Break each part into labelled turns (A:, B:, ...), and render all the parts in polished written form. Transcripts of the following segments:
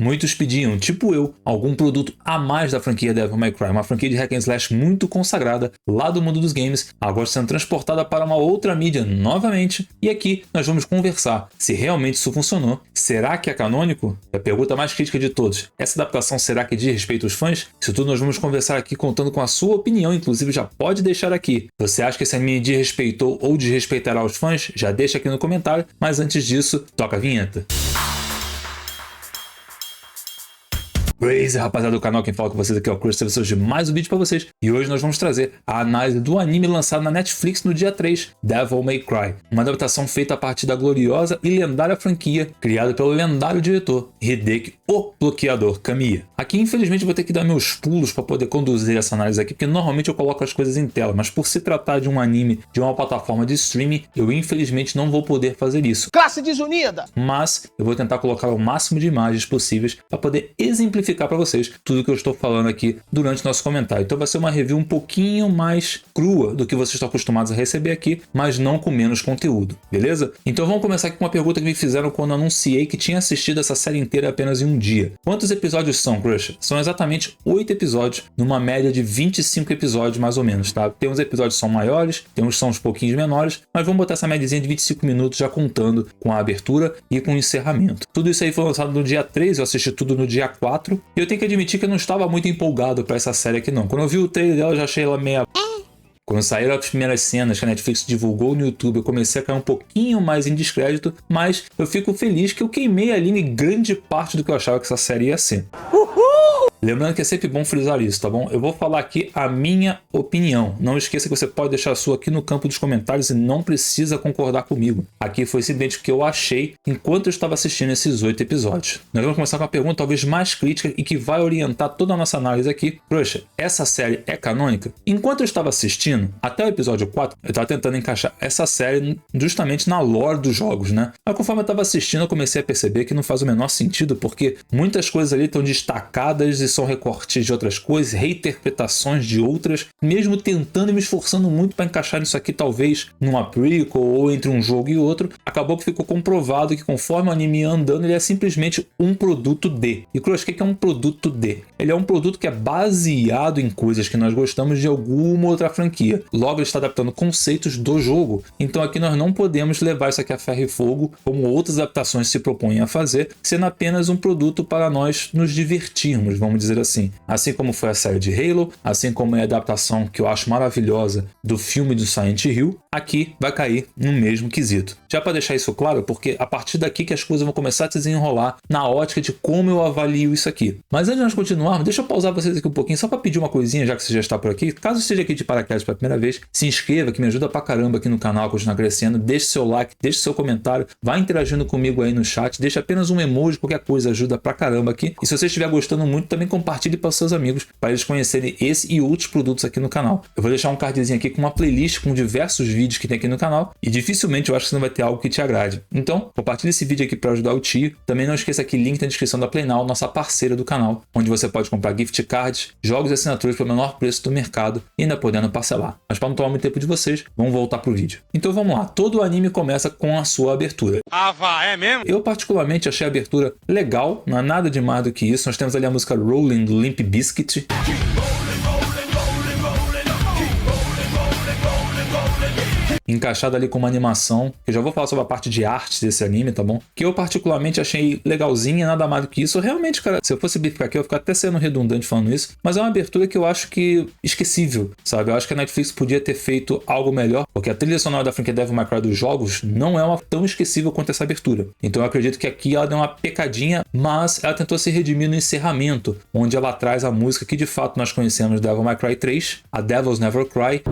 A: Muitos pediam, tipo eu, algum produto a mais da franquia Devil May Cry, uma franquia de hack and slash muito consagrada lá do mundo dos games, agora sendo transportada para uma outra mídia novamente, e aqui nós vamos conversar se realmente isso funcionou. Será que é canônico? É a pergunta mais crítica de todos. Essa adaptação será que diz respeito aos fãs? Isso tudo nós vamos conversar aqui contando com a sua opinião, inclusive já pode deixar aqui. Você acha que esse anime desrespeitou ou desrespeitará os fãs? Já deixa aqui no comentário, mas antes disso, toca a vinheta. Crazy, rapaziada do canal, quem fala com vocês aqui é o Chris, trazendo hoje mais um vídeo pra vocês. E hoje nós vamos trazer a análise do anime lançado na Netflix no dia 3, Devil May Cry. Uma adaptação feita a partir da gloriosa e lendária franquia, criada pelo lendário diretor Hideki o Bloqueador Kamiya. Aqui infelizmente vou ter que dar meus pulos para poder conduzir essa análise aqui, porque normalmente eu coloco as coisas em tela, mas por se tratar de um anime de uma plataforma de streaming, eu infelizmente não vou poder fazer isso.
B: Classe desunida!
A: Mas eu vou tentar colocar o máximo de imagens possíveis para poder exemplificar para vocês tudo que eu estou falando aqui durante nosso comentário. Então vai ser uma review um pouquinho mais crua do que vocês estão acostumados a receber aqui, mas não com menos conteúdo, beleza? Então vamos começar aqui com uma pergunta que me fizeram quando anunciei que tinha assistido essa série inteira apenas em um dia. Quantos episódios são, Crush? São exatamente 8 episódios, numa média de 25 episódios mais ou menos, tá? Tem uns episódios que são maiores, tem uns que são uns pouquinhos menores, mas vamos botar essa médiazinha de 25 minutos já contando com a abertura e com o encerramento. Tudo isso aí foi lançado no dia 3, eu assisti tudo no dia 4, e eu tenho que admitir que eu não estava muito empolgado para essa série aqui não. Quando eu vi o trailer dela, eu já achei ela meio... Quando saíram as primeiras cenas que a Netflix divulgou no YouTube, eu comecei a cair um pouquinho mais em descrédito, mas eu fico feliz que eu queimei ali em grande parte do que eu achava que essa série ia ser. Lembrando que é sempre bom frisar isso, tá bom? Eu vou falar aqui a minha opinião. Não esqueça que você pode deixar a sua aqui no campo dos comentários e não precisa concordar comigo. Aqui foi simplesmente o que eu achei enquanto eu estava assistindo esses 8 episódios. Nós vamos começar com a pergunta talvez mais crítica e que vai orientar toda a nossa análise aqui. Poxa, essa série é canônica? Enquanto eu estava assistindo, até o episódio 4, eu estava tentando encaixar essa série justamente na lore dos jogos, né? Mas conforme eu estava assistindo, eu comecei a perceber que não faz o menor sentido, porque muitas coisas ali estão destacadas e são recortes de outras coisas, reinterpretações de outras, mesmo tentando e me esforçando muito para encaixar isso aqui talvez numa prequel ou entre um jogo e outro, acabou que ficou comprovado que conforme o anime ia andando, ele é simplesmente um produto de. E Cruz, o que é um produto de? Ele é um produto que é baseado em coisas que nós gostamos de alguma outra franquia. Logo ele está adaptando conceitos do jogo. Então aqui nós não podemos levar isso aqui a ferro e fogo, como outras adaptações se propõem a fazer, sendo apenas um produto para nós nos divertirmos, vamos dizer assim. Assim como foi a série de Halo, assim como é a adaptação que eu acho maravilhosa do filme do Silent Hill, aqui vai cair no mesmo quesito. Já para deixar isso claro, porque a partir daqui que as coisas vão começar a se desenrolar na ótica de como eu avalio isso aqui. Mas antes de nós continuarmos, deixa eu pausar vocês aqui um pouquinho só para pedir uma coisinha, já que você já está por aqui. Caso esteja aqui de paraquedas pela primeira vez, se inscreva, que me ajuda pra caramba aqui no canal a continuar crescendo. Deixe seu like, deixe seu comentário, vai interagindo comigo aí no chat, deixa apenas um emoji, qualquer coisa ajuda pra caramba aqui. E se você estiver gostando muito, também compartilhe para os seus amigos, para eles conhecerem esse e outros produtos aqui no canal. Eu vou deixar um cardzinho aqui com uma playlist com diversos vídeos que tem aqui no canal, e dificilmente eu acho que você não vai ter algo que te agrade. Então, compartilhe esse vídeo aqui para ajudar o tio. Também não esqueça aqui, link na descrição da Playnow, nossa parceira do canal, onde você pode comprar gift cards, jogos e assinaturas pelo menor preço do mercado e ainda podendo parcelar. Mas para não tomar muito tempo de vocês, vamos voltar pro vídeo. Então vamos lá, todo o anime começa com a sua abertura.
B: É mesmo?
A: Eu particularmente achei a abertura legal, não é nada de mais do que isso. Nós temos ali a música Rolling do Limp Bizkit. Encaixada ali com uma animação, que eu já vou falar sobre a parte de arte desse anime, tá bom? Que eu particularmente achei legalzinha, nada mais do que isso. Realmente, cara, se eu fosse bificar aqui, eu ia ficar até sendo redundante falando isso, mas é uma abertura que eu acho que esquecível, sabe? Eu acho que a Netflix podia ter feito algo melhor, porque a trilha sonora da franquia Devil May Cry dos jogos não é tão esquecível quanto essa abertura. Então eu acredito que aqui ela deu uma pecadinha, mas ela tentou se redimir no encerramento, onde ela traz a música que de fato nós conhecemos de Devil May Cry 3, a Devils Never Cry.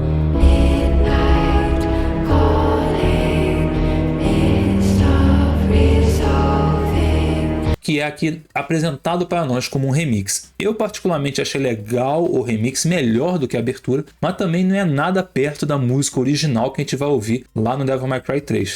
A: Que é aqui apresentado para nós como um remix. Eu particularmente achei legal o remix, melhor do que a abertura, mas também não é nada perto da música original que a gente vai ouvir lá no Devil May Cry 3.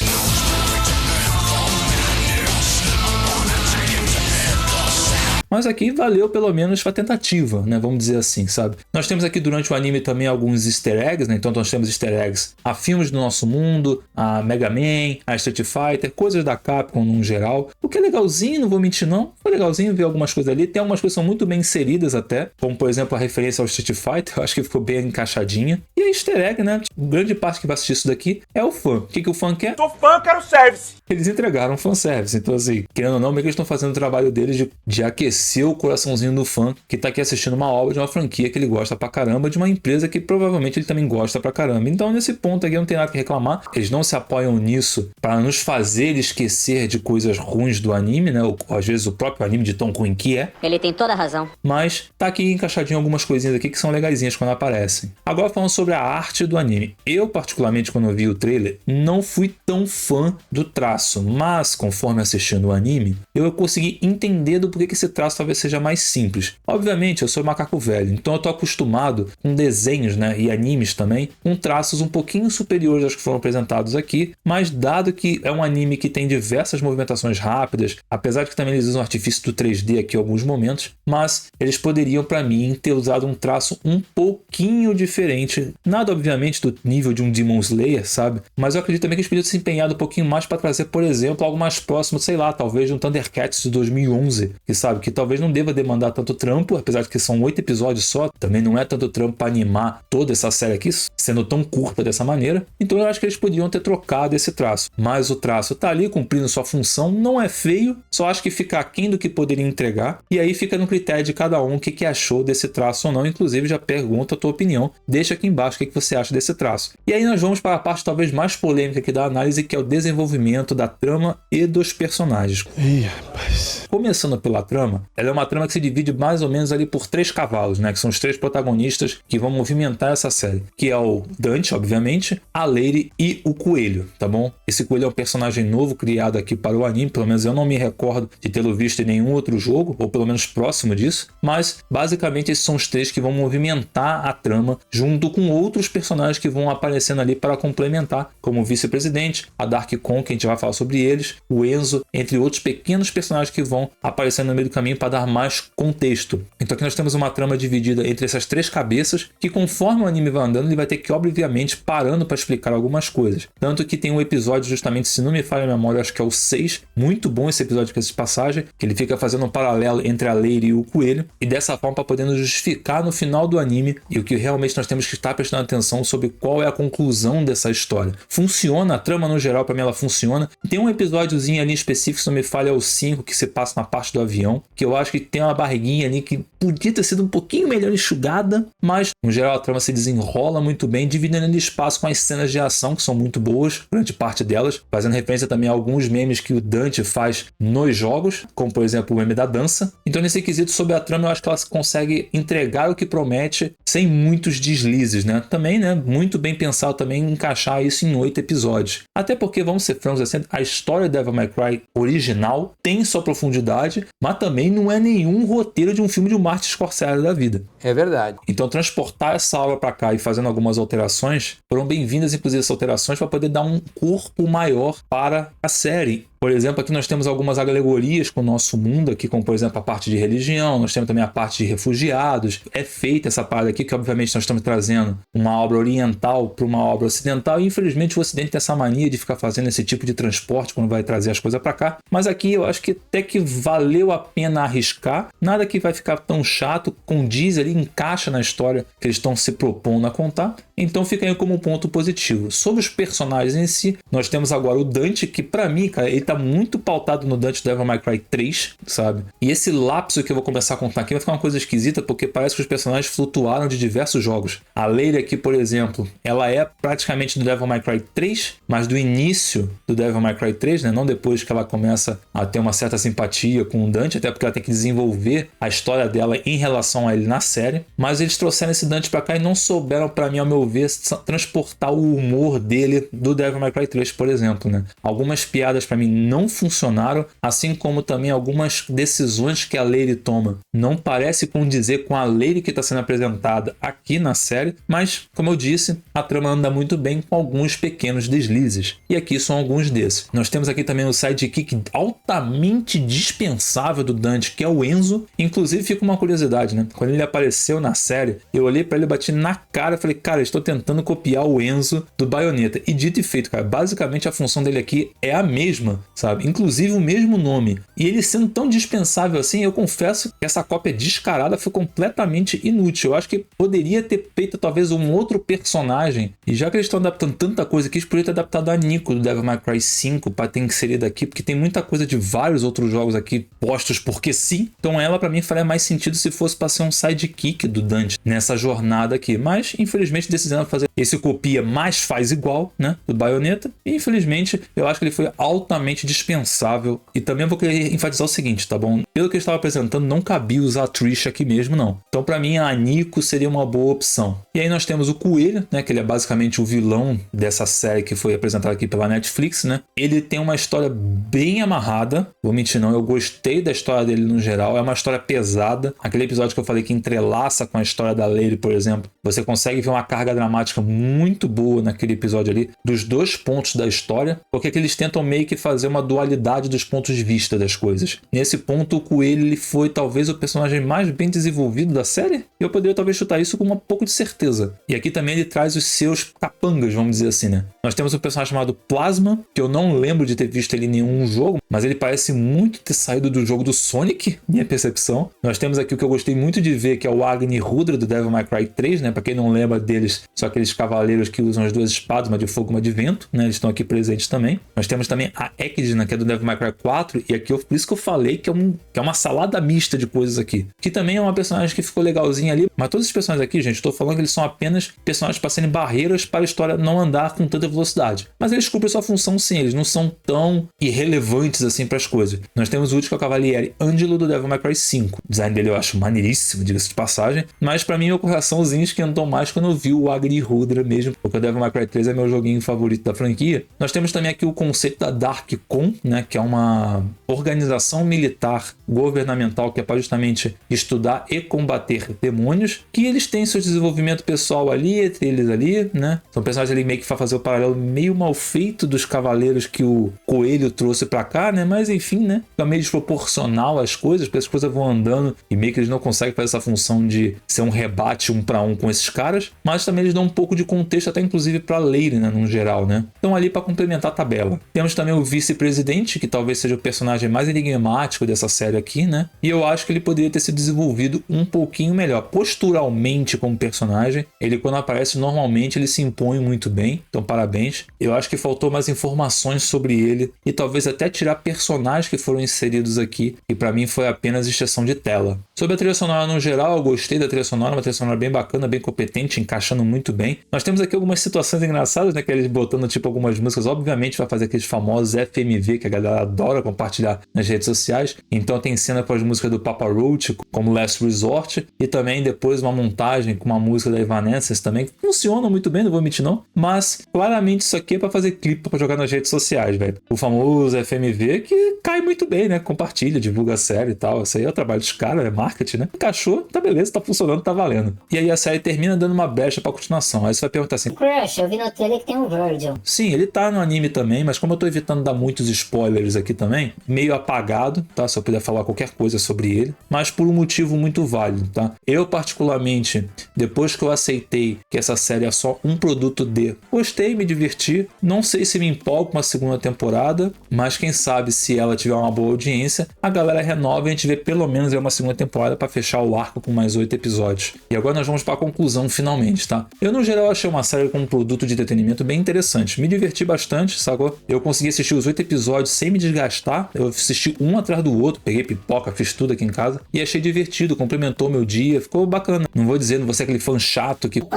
A: Mas aqui valeu pelo menos a tentativa, né? Vamos dizer assim, sabe? Nós temos aqui durante o anime também alguns easter eggs, né? Então nós temos easter eggs a filmes do nosso mundo, a Mega Man, a Street Fighter, coisas da Capcom no geral. O que é legalzinho, não vou mentir não. Foi legalzinho ver algumas coisas ali. Tem algumas coisas que são muito bem inseridas até, como por exemplo a referência ao Street Fighter. Eu acho que ficou bem encaixadinha. E a easter egg, né? Grande parte que vai assistir isso daqui é o fã. O que o fã quer?
B: Tô fã, quero service.
A: Eles entregaram fanservice. Então, assim, querendo ou não, meio que eles estão fazendo o trabalho deles de aquecer o coraçãozinho do fã que tá aqui assistindo uma obra de uma franquia que ele gosta pra caramba, de uma empresa que provavelmente ele também gosta pra caramba. Então, nesse ponto aqui, não tem nada que reclamar. Eles não se apoiam nisso para nos fazer esquecer de coisas ruins do anime, né? Ou às vezes o próprio anime de tão ruim que é.
C: Ele tem toda a razão.
A: Mas tá aqui encaixadinho algumas coisinhas aqui que são legaisinhas quando aparecem. Agora falando sobre a arte do anime. Eu, particularmente, quando eu vi o trailer, não fui tão fã do traço, mas conforme assistindo o anime, eu consegui entender do porquê que esse traço talvez seja mais simples. Obviamente, eu sou macaco velho, então eu tô acostumado com desenhos, né, e animes também, com traços um pouquinho superiores aos que foram apresentados aqui, mas dado que é um anime que tem diversas movimentações rápidas, apesar de que também eles usam artifício do 3D aqui em alguns momentos, mas eles poderiam, para mim, ter usado um traço um pouquinho diferente. Nada, obviamente, do nível de um Demon Slayer, sabe? Mas eu acredito também que eles podiam se empenhar um pouquinho mais para trazer, por exemplo, algo mais próximo, sei lá, talvez de um Thundercats de 2011, que sabe, que talvez não deva demandar tanto trampo, apesar de que são 8 episódios só, também não é tanto trampo para animar toda essa série aqui, sendo tão curta dessa maneira. Então eu acho que eles podiam ter trocado esse traço. Mas o traço tá ali cumprindo sua função, não é feio, só acho que fica aquém do que poderia entregar, e aí fica no critério de cada um o que achou desse traço ou não. Inclusive já pergunta a tua opinião, deixa aqui embaixo o que você acha desse traço. E aí nós vamos para a parte talvez mais polêmica aqui da análise, que é o desenvolvimento da trama e dos personagens.
B: Ih, rapaz.
A: Começando pela trama, ela é uma trama que se divide mais ou menos ali por 3 cavalos, né? Que são os 3 protagonistas que vão movimentar essa série. Que é o Dante, obviamente, a Lady e o Coelho, tá bom? Esse Coelho é um personagem novo criado aqui para o anime, pelo menos eu não me recordo de tê-lo visto em nenhum outro jogo, ou pelo menos próximo disso. Mas, basicamente, esses são os 3 que vão movimentar a trama, junto com outros personagens que vão aparecendo ali para complementar, como o vice-presidente, a Dark Con, que a gente vai falar sobre eles, o Enzo, entre outros pequenos personagens que vão aparecendo no meio do caminho para dar mais contexto. Então aqui nós temos uma trama dividida entre essas 3 cabeças, que conforme o anime vai andando, ele vai ter que, obviamente, parando para explicar algumas coisas. Tanto que tem um episódio, justamente, se não me falha a memória, acho que é o 6, muito bom esse episódio com essa passagem, que ele fica fazendo um paralelo entre a Lady e o Coelho, e dessa forma para poder nos justificar no final do anime, e o que realmente nós temos que estar prestando atenção sobre qual é a conclusão dessa história. Funciona, a trama no geral, para mim ela funciona. Tem um episódiozinho ali específico, se não me falha, é o 5, que se passa na parte do avião, que eu acho que tem uma barriguinha ali que podia ter sido um pouquinho melhor enxugada, mas no geral a trama se desenrola muito bem, dividindo ali espaço com as cenas de ação, que são muito boas, grande parte delas, fazendo referência também a alguns memes que o Dante faz nos jogos, como por exemplo o meme da dança. Então nesse quesito sobre a trama, eu acho que ela consegue entregar o que promete sem muitos deslizes, né? Também, né, muito bem pensado também encaixar isso em 8 episódios. Até porque, vamos ser francos assim, a história do Devil May Cry original tem sua profundidade, mas também não é nenhum roteiro de um filme de um Martin Scorsese da vida.
B: É verdade.
A: Então transportar essa obra para cá e fazendo algumas alterações, foram bem-vindas inclusive essas alterações para poder dar um corpo maior para a série. Por exemplo, aqui nós temos algumas alegorias com o nosso mundo aqui, como por exemplo a parte de religião, nós temos também a parte de refugiados. É feita essa parada aqui que obviamente nós estamos trazendo uma obra oriental para uma obra ocidental, e infelizmente o ocidente tem essa mania de ficar fazendo esse tipo de transporte quando vai trazer as coisas para cá. Mas aqui eu acho que até que valeu a pena arriscar, nada que vai ficar tão chato, condiz ali, encaixa na história que eles estão se propondo a contar. Então fica aí como um ponto positivo. Sobre os personagens em si, nós temos agora o Dante, que para mim, cara, ele tá muito pautado no Dante Devil May Cry 3, sabe? E esse lapso que eu vou começar a contar aqui vai ficar uma coisa esquisita, porque parece que os personagens flutuaram de diversos jogos. A Lady aqui, por exemplo, ela é praticamente do Devil May Cry 3, mas do início do Devil May Cry 3, né? Não depois que ela começa a ter uma certa simpatia com o Dante, até porque ela tem que desenvolver a história dela em relação a ele na série. Mas eles trouxeram esse Dante pra cá e não souberam, pra mim, ao meu ver, transportar o humor dele do Devil May Cry 3, por exemplo, né? Algumas piadas pra mim não funcionaram, assim como também algumas decisões que a Lady toma não parece condizer com a Lady que está sendo apresentada aqui na série, mas, como eu disse, a trama anda muito bem com alguns pequenos deslizes. E aqui são alguns desses. Nós temos aqui também o sidekick altamente dispensável do Dante, que é o Enzo. Inclusive, fica uma curiosidade, né? Quando ele apareceu na série, eu olhei pra ele, bati na cara e falei, cara, estou tentando copiar o Enzo do Bayonetta. E dito e feito, cara, basicamente a função dele aqui é a mesma, sabe? Inclusive o mesmo nome. E ele sendo tão dispensável assim, eu confesso que essa cópia descarada foi completamente inútil. Eu acho que poderia ter feito talvez um outro personagem. E já que eles estão adaptando tanta coisa aqui, eles poderiam ter adaptado a Nico do Devil May Cry 5 para ter inserido aqui, porque tem muita coisa de vários outros jogos aqui postos porque sim. Então ela para mim faria mais sentido se fosse para ser um sidekick do Dante nessa jornada aqui. Mas infelizmente decidiram fazer esse copia, mas faz igual, né, do Bayonetta. E infelizmente eu acho que ele foi altamente dispensável. E também vou querer enfatizar o seguinte, tá bom? Pelo que eu estava apresentando, não cabia usar a Trish aqui mesmo, não. Então para mim a Nico seria uma boa opção. E aí nós temos o Coelho, né, que ele é basicamente o vilão dessa série que foi apresentada aqui pela Netflix, né? Ele tem uma história bem amarrada, vou mentir não, eu gostei da história dele no geral, é uma história pesada. Aquele episódio que eu falei que entrelaça com a história da Lady, por exemplo, você consegue ver uma carga dramática muito boa naquele episódio ali, dos dois pontos da história, porque que eles tentam meio que fazer uma dualidade dos pontos de vista das coisas. Nesse ponto, o Coelho ele foi talvez o personagem mais bem desenvolvido da série, e eu poderia talvez chutar isso com um pouco de certeza. E aqui também ele traz os seus capangas, vamos dizer assim, né? Nós temos um personagem chamado Plasma, que eu não lembro de ter visto ele em nenhum jogo, mas ele parece muito ter saído do jogo do Sonic, minha percepção. Nós temos aqui o que eu gostei muito de ver, que é o Agni Rudra do Devil May Cry 3, né? Pra quem não lembra deles, são aqueles cavaleiros que usam as duas espadas, uma de fogo e uma de vento, né? Eles estão aqui presentes também. Nós temos também a Echidna, que é do Devil May Cry 4, e aqui por isso que eu falei que é uma salada mista de coisas aqui. Que também é uma personagem que ficou legalzinha ali, mas todos esses personagens aqui, gente, estou falando que eles são apenas personagens para serem barreiras para a história não andar com tanta velocidade. Mas eles cumprem sua função sim, eles não são tão irrelevantes assim para as coisas. Nós temos o último, que é o Cavaliere Angelo do Devil May Cry 5. O design dele eu acho maneiríssimo, diga-se de passagem, mas para mim meu coraçãozinho esquentou mais quando eu vi o Agni Rudra mesmo, porque o Devil May Cry 3 é meu joguinho favorito da franquia. Nós temos também aqui o conceito da Dark Con, né, que é uma organização militar governamental que é para justamente estudar e combater demônios, que eles têm seu desenvolvimento pessoal ali, entre eles ali, né? São personagens ali meio que fazer o paralelo meio mal feito dos cavaleiros que o Coelho trouxe pra cá, né? Mas enfim, né? Fica meio desproporcional as coisas, porque as coisas vão andando e meio que eles não conseguem fazer essa função de ser um rebate 1 para 1 com esses caras, mas também eles dão um pouco de contexto até inclusive pra Lady, né? No geral, né? Então ali para complementar a tabela. Temos também o vice-presidente, que talvez seja o personagem mais enigmático dessa série aqui, né? E eu acho que ele poderia ter sido desenvolvido um pouquinho melhor. Posturalmente como personagem, ele quando aparece normalmente ele se impõe muito bem, então parabéns. Eu acho que faltou mais informações sobre ele e talvez até tirar personagens que foram inseridos aqui, e para mim foi apenas exceção de tela. Sobre a trilha sonora no geral, eu gostei da trilha sonora, uma trilha sonora bem bacana, bem competente, encaixando muito bem. Nós temos aqui algumas situações engraçadas, né, que eles botando tipo algumas músicas, obviamente vai fazer aqueles famosos FMV que a galera adora compartilhar nas redes sociais, então tem cena com as músicas do Papa Roach, como Last Resort, e também depois uma montagem com uma música da Evanescence também, que funciona muito bem, não vou mentir não, mas claramente isso aqui é pra fazer clipe pra jogar nas redes sociais, velho. O famoso FMV que cai muito bem, né, compartilha, divulga a série e tal, isso aí é o trabalho dos caras, é marketing, né, encaixou, tá beleza, tá funcionando, tá valendo. E aí a série termina dando uma brecha pra continuação, aí você vai perguntar assim,
C: Crush, eu vi no trailer que tem um Virgil.
A: sim, ele tá no anime também, mas como eu tô evitando dar muitos spoilers aqui também, meio apagado, tá, se eu puder falar qualquer coisa sobre ele, mas por um motivo muito válido, tá. Eu particularmente, depois que eu aceitei que essa série é só um produto de, gostei, me diverti, não sei se me empolgo com uma segunda temporada, mas quem sabe se ela tiver uma boa audiência, a galera renova e a gente vê pelo menos uma segunda temporada para fechar o arco com mais 8 episódios. E agora nós vamos para a conclusão finalmente, tá? Eu no geral achei uma série com um produto de entretenimento bem interessante, me diverti bastante, sacou? Eu consegui assistir os 8 episódios sem me desgastar, eu assisti um atrás do outro, peguei pipoca, fiz tudo aqui em casa e achei divertido, complementou meu dia, ficou bacana. Não vou dizer, não vou ser aquele fã chato que...
C: Pô,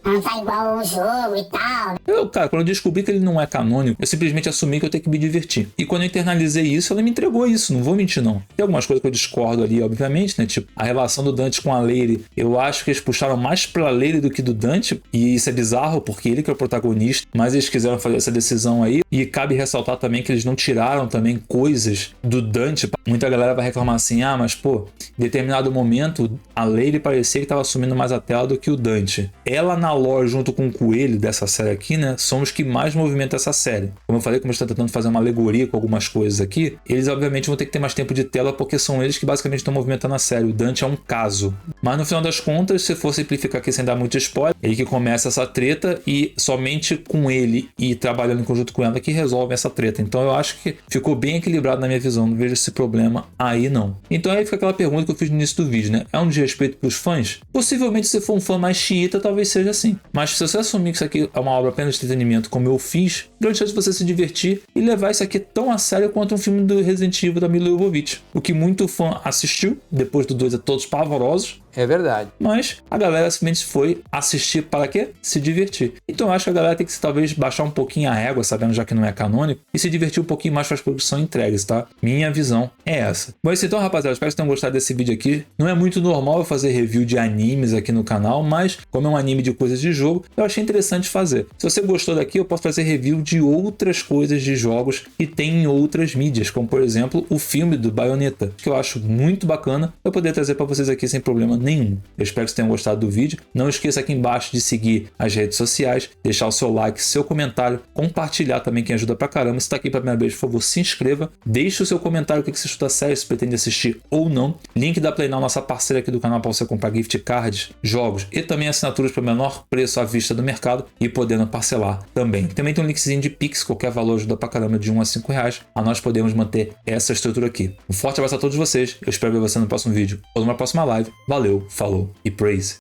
C: não tá igual um jogo e tal.
A: Cara, quando eu descobri que ele não é canônico, eu simplesmente assumi que eu tenho que me divertir. assistir. E quando eu internalizei isso, ela me entregou isso, não vou mentir não. Tem algumas coisas que eu discordo ali, obviamente, né? Tipo, a relação do Dante com a Lady, eu acho que eles puxaram mais pra Lady do que do Dante, e isso é bizarro, porque ele que é o protagonista, mas eles quiseram fazer essa decisão aí, e cabe ressaltar também que eles não tiraram também coisas do Dante. Muita galera vai reclamar assim, ah, mas pô, em determinado momento, a Lady parecia que estava assumindo mais a tela do que o Dante. Ela na lore, junto com o Coelho dessa série aqui, né, são os que mais movimentam essa série. Como eu falei, como eu estou tentando fazer uma alegoria com algumas coisas aqui, eles obviamente vão ter que ter mais tempo de tela, porque são eles que basicamente estão movimentando a série. O Dante é um caso. Mas no final das contas, se for simplificar aqui sem dar muito spoiler, é aí que começa essa treta, e somente com ele e trabalhando em conjunto com ela que resolve essa treta. Então eu acho que ficou bem equilibrado na minha visão, não vejo esse problema aí não. Então aí fica aquela pergunta que eu fiz no início do vídeo, né? É um desrespeito pros fãs? Possivelmente, se for um fã mais xiita, talvez seja assim. Mas se você assumir que isso aqui é uma obra apenas de entretenimento, como eu fiz, grande chance de você se divertir e levar isso aqui tão a sério quanto um filme do Resident Evil da Milla Jovovich. O que muito fã assistiu, depois do 2 é todos pavorosos.
D: É verdade.
A: Mas a galera simplesmente foi assistir para quê? Se divertir. Então eu acho que a galera tem que talvez baixar um pouquinho a régua, sabendo já que não é canônico, e se divertir um pouquinho mais com as produções entregues, tá? Minha visão é essa. Bom, então, rapaziada, espero que vocês tenham gostado desse vídeo aqui. Não é muito normal eu fazer review de animes aqui no canal, mas como é um anime de coisas de jogo, eu achei interessante fazer. Se você gostou daqui, eu posso fazer review de outras coisas de jogos que tem em outras mídias, como por exemplo o filme do Bayonetta, que eu acho muito bacana eu poder trazer para vocês aqui sem problema nenhum. Eu espero que vocês tenham gostado do vídeo. Não esqueça aqui embaixo de seguir as redes sociais, deixar o seu like, seu comentário, compartilhar também, que ajuda pra caramba. Se está aqui pela primeira vez, por favor, se inscreva, deixe o seu comentário, o que você achou da série, se pretende assistir ou não. Link da Play Now, nossa parceira aqui do canal, para você comprar gift cards, jogos e também assinaturas pelo menor preço à vista do mercado e podendo parcelar também. Também tem um linkzinho de Pix, qualquer valor ajuda pra caramba, de 1 a 5 reais, a nós podemos manter essa estrutura aqui. Um forte abraço a todos vocês, eu espero ver você no próximo vídeo ou numa próxima live. Valeu, falou e praise!